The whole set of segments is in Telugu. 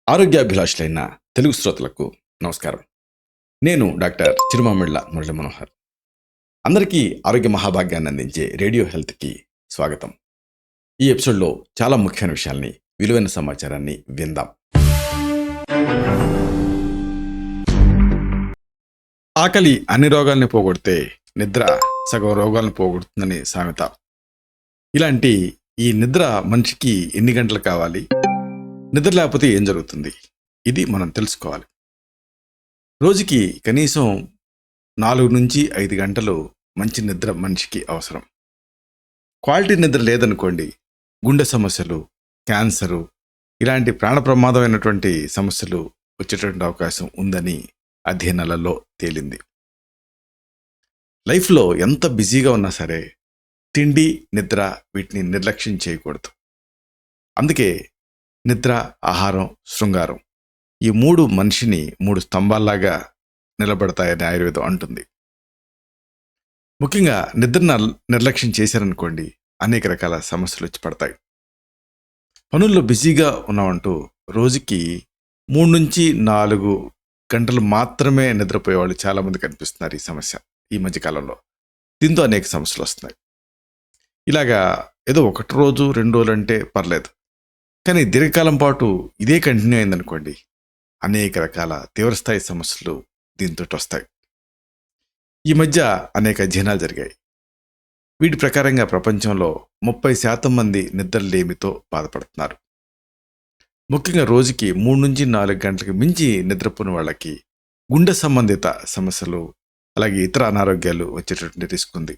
ఆరోగ్యాభిలాషులైన తెలుగు శ్రోతలకు నమస్కారం. నేను డాక్టర్ చిరుమామిళ్ళ మురళీ మనోహర్. అందరికీ ఆరోగ్య మహాభాగ్యాన్ని అందించే రేడియో హెల్త్కి స్వాగతం. ఈ ఎపిసోడ్లో చాలా ముఖ్యమైన విషయాల్ని, విలువైన సమాచారాన్ని విందాం. ఆకలి అన్ని రోగాల్ని పోగొడితే నిద్ర సగం రోగాలను పోగొడుతుందని సామెత. ఇలాంటి ఈ నిద్ర మనిషికి ఎన్ని గంటలు కావాలి, నిద్ర లేకపోతే ఏం జరుగుతుంది, ఇది మనం తెలుసుకోవాలి. రోజుకి కనీసం 4 నుంచి 5 గంటలు మంచి నిద్ర మనిషికి అవసరం. క్వాలిటీ నిద్ర లేదనుకోండి, గుండె సమస్యలు, క్యాన్సరు ఇలాంటి ప్రాణ ప్రమాదమైనటువంటి సమస్యలు వచ్చేటువంటి అవకాశం ఉందని అధ్యయనాలలో తేలింది. లైఫ్లో ఎంత బిజీగా ఉన్నా సరే తిండి, నిద్ర వీటిని నిర్లక్ష్యం చేయకూడదు. అందుకే నిద్ర, ఆహారం, శృంగారం ఈ 3 మనిషిని 3 స్తంభాల్లాగా నిలబడతాయని ఆయుర్వేదం అంటుంది. ముఖ్యంగా నిద్రను నిర్లక్ష్యం చేశారనుకోండి, అనేక రకాల సమస్యలు వచ్చి పడతాయి. పనుల్లో బిజీగా ఉన్నామంటూ రోజుకి 3 నుంచి 4 గంటలు మాత్రమే నిద్రపోయేవాళ్ళు చాలామంది కనిపిస్తున్నారు. ఈ సమస్య ఈ మధ్యకాలంలో దీంతో అనేక సమస్యలు వస్తున్నాయి. ఇలాగా ఏదో 1 రోజు 2 రోజులు అంటే పర్లేదు, కానీ దీర్ఘకాలం పాటు ఇదే కంటిన్యూ అయిందనుకోండి, అనేక రకాల తీవ్రస్థాయి సమస్యలు దీంతో వస్తాయి. ఈ మధ్య అనేక అధ్యయనాలు జరిగాయి. వీటి ప్రకారంగా ప్రపంచంలో 30% మంది నిద్రలేమితో బాధపడుతున్నారు. ముఖ్యంగా రోజుకి 3 నుంచి 4 గంటలకు మించి నిద్రపోయిన వాళ్ళకి గుండె సంబంధిత సమస్యలు, అలాగే ఇతర అనారోగ్యాలు వచ్చేటటువంటి రిస్క్ ఉంది.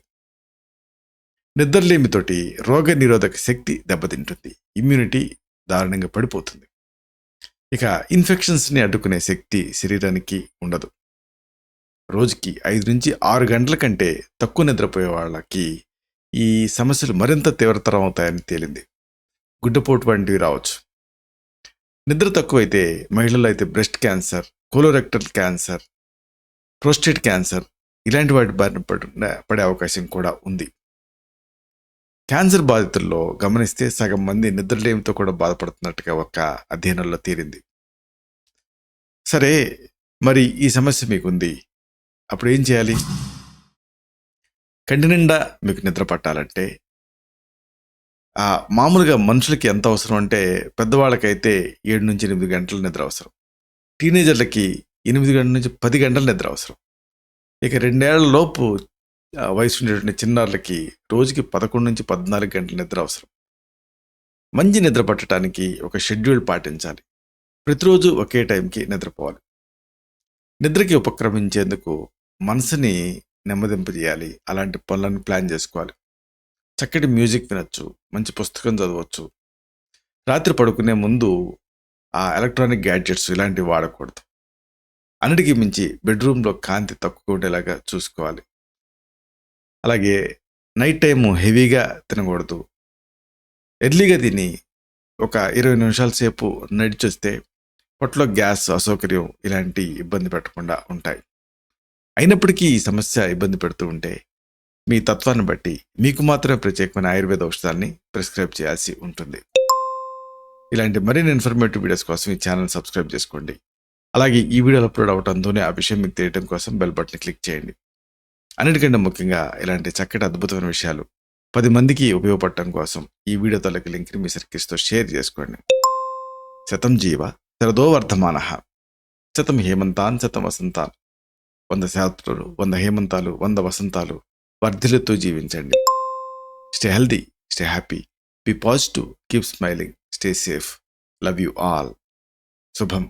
నిద్రలేమితోటి రోగ నిరోధక శక్తి దెబ్బతింటుంది, ఇమ్యూనిటీ దారుణంగా పడిపోతుంది. ఇక ఇన్ఫెక్షన్స్ని అడ్డుకునే శక్తి శరీరానికి ఉండదు. రోజుకి 5 నుంచి 6 గంటల కంటే తక్కువ నిద్రపోయే వాళ్ళకి ఈ సమస్యలు మరింత తీవ్రతరం అవుతాయని తేలింది. గుడ్డపోటు వంటివి రావచ్చు. నిద్ర తక్కువైతే మహిళల్లో అయితే breast cancer, colorectal cancer, prostate cancer ఇలాంటి వాటి బారిన పడే అవకాశం కూడా ఉంది. క్యాన్సర్ బాధితుల్లో గమనిస్తే సగం మంది నిద్రలేమితో కూడా బాధపడుతున్నట్టుగా ఒక అధ్యయనంలో తేలింది. సరే, మరి ఈ సమస్య మీకుంది, అప్పుడు ఏం చేయాలి? కంటి నిండా మీకు నిద్ర పట్టాలంటే మామూలుగా మనుషులకి ఎంత అవసరం అంటే, పెద్దవాళ్ళకైతే 7 నుంచి 8 గంటల నిద్ర అవసరం. టీనేజర్లకి 8 గంటల నుంచి 10 గంటల నిద్ర అవసరం. ఇక 2 ఏళ్ల లోపు వయసు ఉండేటువంటి చిన్నారులకి రోజుకి 11 నుంచి 14 గంటల నిద్ర అవసరం. మంచి నిద్ర పట్టడానికి ఒక షెడ్యూల్ పాటించాలి. ప్రతిరోజు ఒకే టైంకి నిద్రపోవాలి. నిద్రకి ఉపక్రమించేందుకు మనసుని నెమ్మదింపజేయాలి. అలాంటి పనులను ప్లాన్ చేసుకోవాలి. చక్కటి మ్యూజిక్ వినొచ్చు, మంచి పుస్తకం చదవచ్చు. రాత్రి పడుకునే ముందు ఎలక్ట్రానిక్ గ్యాడ్జెట్స్ ఇలాంటివి వాడకూడదు. అన్నిటికీ మించి బెడ్రూమ్లో కాంతి తక్కువ ఉండేలాగా చూసుకోవాలి. అలాగే నైట్ టైము హెవీగా తినకూడదు. ఎర్లీగా తిని ఒక 20 నిమిషాల సేపు నడిచొస్తే పొట్టలో గ్యాస్, అసౌకర్యం ఇలాంటి ఇబ్బంది పెట్టకుండా ఉంటాయి. అయినప్పటికీ ఈ సమస్య ఇబ్బంది పెడుతూ ఉంటే మీ తత్వాన్ని బట్టి మీకు మాత్రమే ప్రత్యేకమైన ఆయుర్వేద ఔషధాన్ని ప్రిస్క్రైబ్ చేయాల్సి ఉంటుంది. ఇలాంటి మరిన్ని ఇన్ఫర్మేటివ్ వీడియోస్ కోసం ఈ ఛానల్ సబ్స్క్రైబ్ చేసుకోండి. అలాగే ఈ వీడియోలు అప్లోడ్ అవడంతోనే ఆ విషయం మీకు తెలియడం కోసం బెల్ బటన్ క్లిక్ చేయండి. అన్నిటికంటే ముఖ్యంగా ఇలాంటి చక్కటి అద్భుతమైన విషయాలు 10 మందికి ఉపయోగపడటం కోసం ఈ వీడియో తాలూకు లింక్ని మీ సర్కిల్స్తో షేర్ చేసుకోండి. శతం జీవ శరదో వర్ధమానః, శతం హేమంతాన్ శతం వసంతాన్. 100 శాస్త్రాలు, 100 హేమంతాలు, 100 వసంతాలు వర్ధిల్లుతూ జీవించండి. Stay healthy, stay happy, be positive, keep smiling, stay safe. Love you all. శుభం.